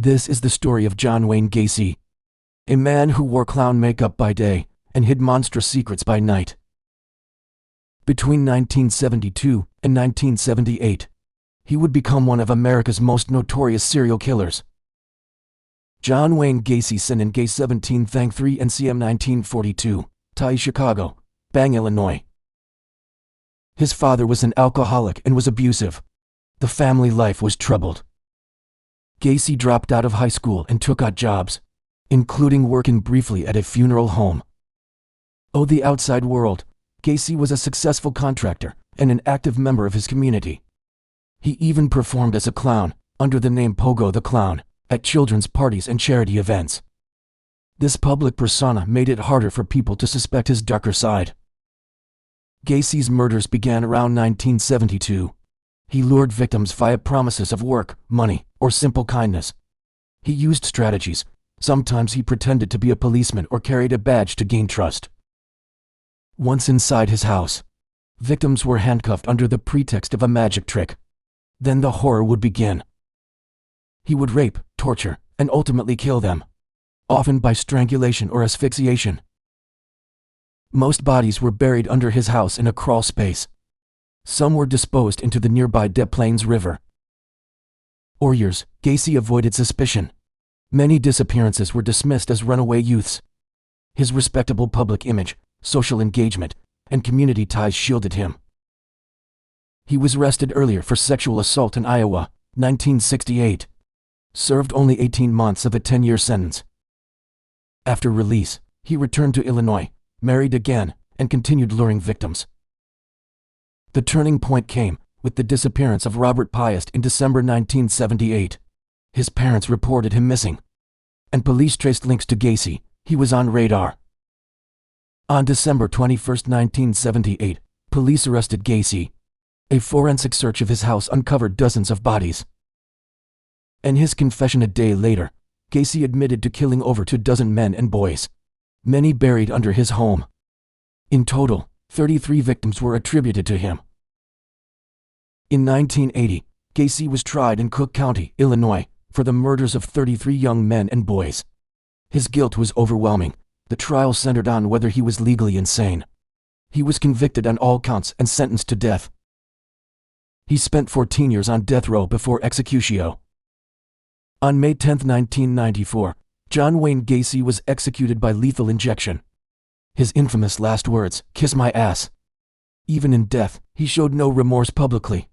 This is the story of John Wayne Gacy, a man who wore clown makeup by day and hid monstrous secrets by night. Between 1972 and 1978, he would become one of America's most notorious serial killers. John Wayne Gacy Sin and Gay 17 Thang 3 NCM 1942, Tai Chicago, Bang, Illinois. His father was an alcoholic and was abusive. The family life was troubled. Gacy dropped out of high school and took odd jobs, including working briefly at a funeral home. To the outside world, Gacy was a successful contractor and an active member of his community. He even performed as a clown, under the name Pogo the Clown, at children's parties and charity events. This public persona made it harder for people to suspect his darker side. Gacy's murders began around 1972. He lured victims via promises of work, money, or simple kindness. He used strategies. Sometimes he pretended to be a policeman or carried a badge to gain trust. Once inside his house, victims were handcuffed under the pretext of a magic trick. Then the horror would begin. He would rape, torture, and ultimately kill them, often by strangulation or asphyxiation. Most bodies were buried under his house in a crawl space. Some were disposed into the nearby Des Plaines River. For years, Gacy avoided suspicion. Many disappearances were dismissed as runaway youths. His respectable public image, social engagement, and community ties shielded him. He was arrested earlier for sexual assault in Iowa, 1968. Served only 18 months of a 10-year sentence. After release, he returned to Illinois, married again, and continued luring victims. The turning point came with the disappearance of Robert Piest in December 1978. His parents reported him missing, and police traced links to Gacy. He was on radar. On December 21, 1978, police arrested Gacy. A forensic search of his house uncovered dozens of bodies. In his confession a day later, Gacy admitted to killing over 24 men and boys, many buried under his home. In total, 33 victims were attributed to him. In 1980, Gacy was tried in Cook County, Illinois, for the murders of 33 young men and boys. His guilt was overwhelming. The trial centered on whether he was legally insane. He was convicted on all counts and sentenced to death. He spent 14 years on death row before executio. On May 10, 1994, John Wayne Gacy was executed by lethal injection. His infamous last words, "Kiss my ass." Even in death, he showed no remorse publicly.